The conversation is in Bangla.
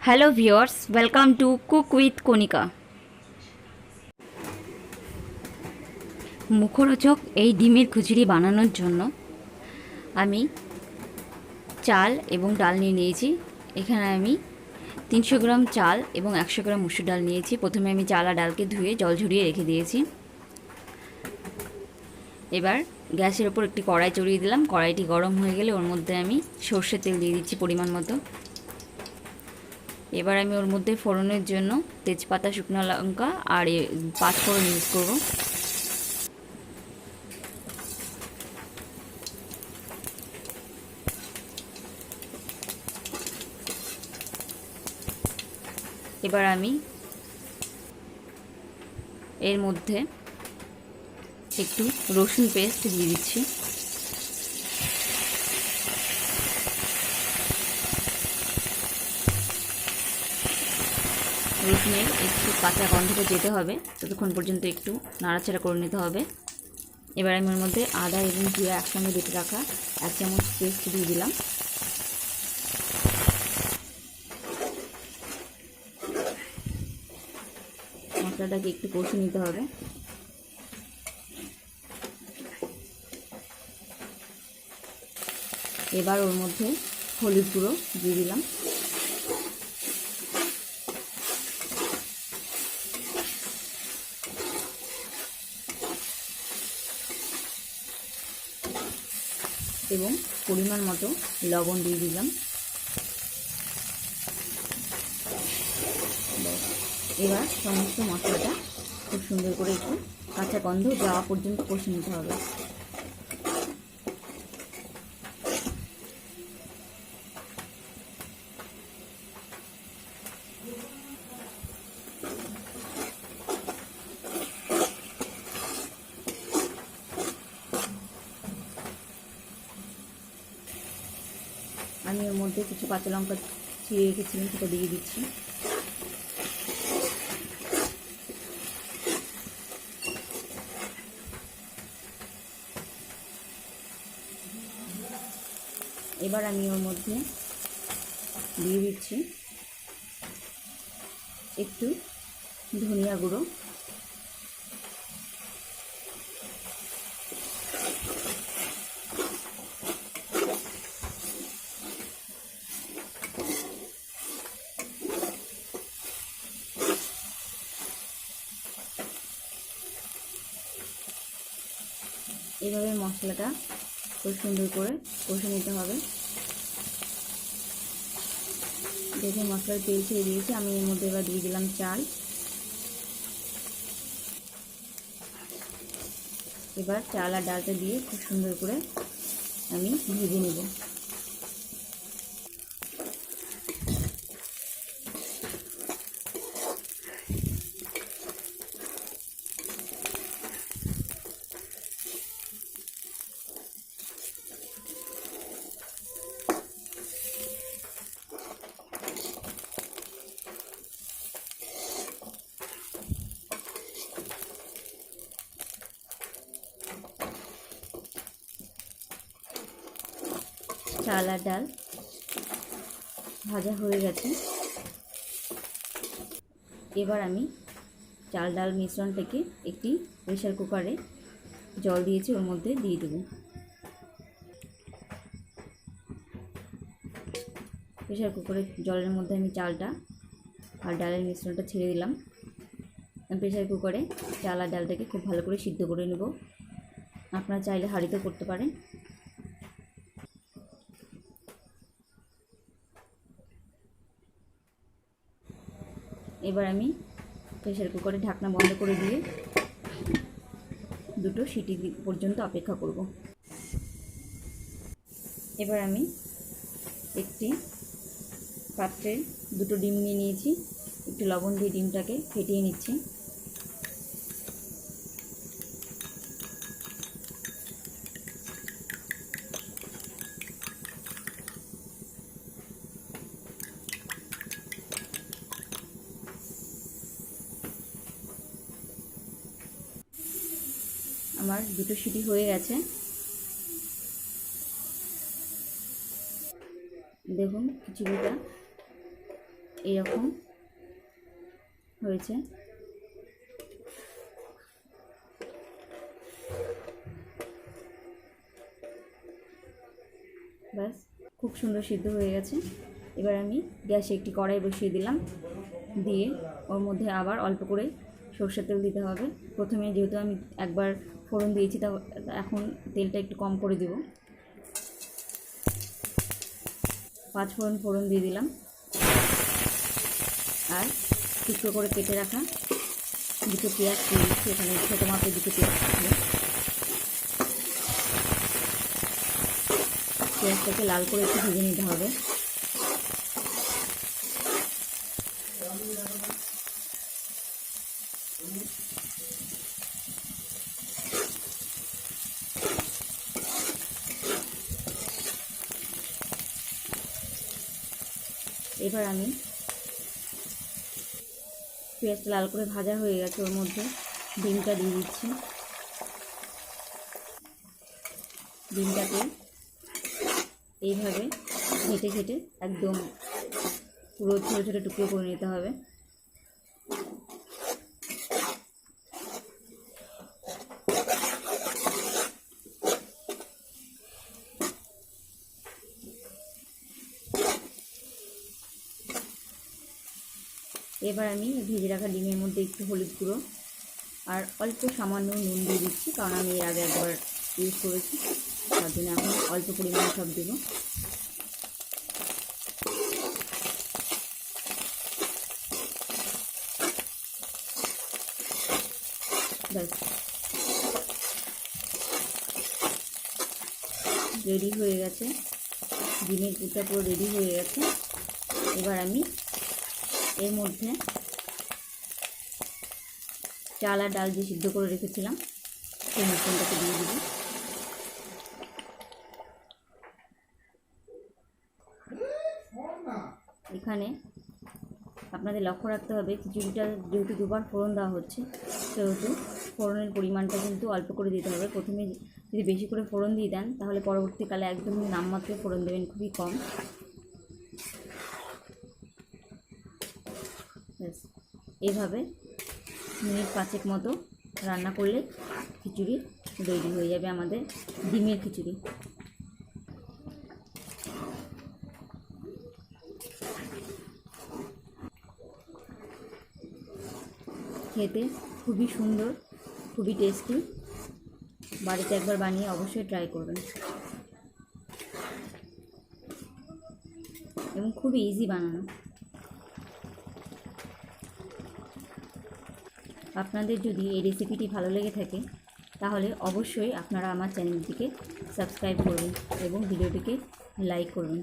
Hello viewers, welcome to cook with Kanika. মুখরোচক এই ডিমের খিচুড়ি বানানোর জন্য আমি চাল এবং ডাল নিয়ে নিয়েছি। এখানে আমি 300 গ্রাম চাল এবং 100 গ্রাম মুসুর ডাল নিয়েছি। প্রথমে আমি চাল আর ডালকে ধুয়ে জল ঝরিয়ে রেখে দিয়েছি। এবার গ্যাসের ওপর একটি কড়াই চড়িয়ে দিলাম। কড়াইটি গরম হয়ে গেলে ওর মধ্যে আমি সর্ষের তেল দিয়ে দিচ্ছি পরিমাণ মতো। এবার আমি ওর মধ্যে ফোড়নের জন্য তেজপাতা, শুকনো লঙ্কা আর 5 ফোড়ন ইউজ করব। এবার আমি এর মধ্যে একটু রসুন পেস্ট দিয়ে দিচ্ছি। রসুনের একটু কাঁচা গন্ধটা যেতে হবে, ততক্ষণ পর্যন্ত একটু নাড়াচাড়া করে নিতে হবে। এবার আমি ওর মধ্যে আদা এবং জিরা একসঙ্গে বেটে রাখা 1 চামচ পেস্ট দিয়ে দিলাম। মশলাটাকে একটু কষে নিতে হবে। এবার ওর মধ্যে হলুদ গুঁড়ো দিয়ে দিলাম। এবং পরিমাণ মতো লবণ দিয়ে দিলাম। এবার সমস্ত মশলাটা খুব সুন্দর করে একটু কাঁচা গন্ধ যাওয়া পর্যন্ত কষে নিতে হবে। আমি এর মধ্যে কিছু কাঁচা লঙ্কা চিড়ে রেখেছিলাম, সেটা দিয়ে দিচ্ছি। এবার আমি ওর মধ্যে দিয়ে দিচ্ছি একটু ধনিয়া গুঁড়ো, এইভাবে মশলাটা খুব সুন্দর করে কষে নিতে হবে। দেখে মশলার তেল ছেড়ে দিয়েছি। আমি এর মধ্যে এবার দিয়ে দিলাম চাল। এবার চাল আর ডালটা দিয়ে খুব সুন্দর করে আমি ভেজে নেব। চাল আর ডাল ভাজা হয়ে গেছে। এবার আমি চাল ডাল মিশ্রণটাকে একটি প্রেসার কুকারে জল দিয়েছি ওর মধ্যে দিয়ে দেব। প্রেসার কুকারের জলের মধ্যে আমি চালটা আর ডালের মিশ্রণটা ছেড়ে দিলাম। প্রেসার কুকারে চাল আর ডালটাকে খুব ভালো করে সিদ্ধ করে নেব। আপনারা চাইলে হাঁড়িতেও করতে পারেন। এবার আমি প্রেসার কুকারে ঢাকনা বন্ধ করে দিয়ে 2টো সিটি পর্যন্ত অপেক্ষা করব। এবার আমি একটি পাত্রে 2টো ডিম নিয়ে নিয়েছি। একটু লবণ দিয়ে ডিমটাকে ফেটিয়ে নিচ্ছি। আমার 2টো সিটি হয়ে গেছে। দেখুন খিচুড়িটা এইরকম হয়েছে। ব্যাস, খুব সুন্দর সিদ্ধ হয়ে গেছে। এবার আমি গ্যাসে একটি কড়াই বসিয়ে দিলাম, দিয়ে ওর মধ্যে আবার অল্প করে সরষের তেল দিতে হবে। প্রথমে যেহেতু আমি একবার ফোড়ন দিয়েছি, তা এখন তেলটা একটু কম করে দেব। 5 ফোড়ন দিয়ে দিলাম, আর টুকরো করে কেটে রাখা দুটো পেঁয়াজ দিয়ে দিচ্ছি। এখানে ছোটো মাপের দুটো পেঁয়াজ থাকবে। পেঁয়াজটাকে লাল করে একটু ভেজে নিতে হবে। এবার আমি পেঁয়াজটা লাল করে ভাজা হয়ে গেছে, ওর মধ্যে ডিমটা দিয়ে দিচ্ছি। ডিমটাকে এইভাবে ঘেটে ঘেটে একদম পুরো ছোটো ছোটো টুকরো করে নিতে হবে। এবার আমি ভেজে রাখা ডিমের মধ্যে একটু হলুদ গুঁড়ো আর অল্প সামান্য নুন দিয়ে দিচ্ছি, কারণ আমি এর আগে একবার ইউজ করেছি, তার জন্য এখন অল্প পরিমাণে সব দেবো। ব্যাস, রেডি হয়ে গেছে, ডিমের পুরটা পুরো রেডি হয়ে গেছে। এবার আমি এর মধ্যে চাল আর ডাল যে সিদ্ধ করে রেখেছিলাম সেই মিশ্রণটাকে দিয়ে দিব। এখানে আপনাদের লক্ষ্য রাখতে হবে, খিচুড়িটা যেহেতু দুবার ফোড়ন দেওয়া হচ্ছে, সেহেতু ফোড়নের পরিমাণটা কিন্তু অল্প করে দিতে হবে। প্রথমে যদি বেশি করে ফোড়ন দিয়ে দেন, তাহলে পরবর্তীকালে একদম নামমাত্র ফোড়ন দেবেন, খুবই কম। ব্যাস, এইভাবে মিনিট 5 মতো রান্না করলে খিচুড়ি রেডি হয়ে যাবে আমাদের ডিমের খিচুড়ি। খেতে খুবই সুন্দর, খুবই টেস্টি। বাড়িতে একবার বানিয়ে অবশ্যই ট্রাই করবেন, এবং খুবই ইজি বানানো। আপনাদের যদি এই রেসিপিটি ভালো লেগে থাকে, তাহলে অবশ্যই আপনারা আমার চ্যানেলটিকে সাবস্ক্রাইব করবেন এবং ভিডিওটিকে লাইক করবেন।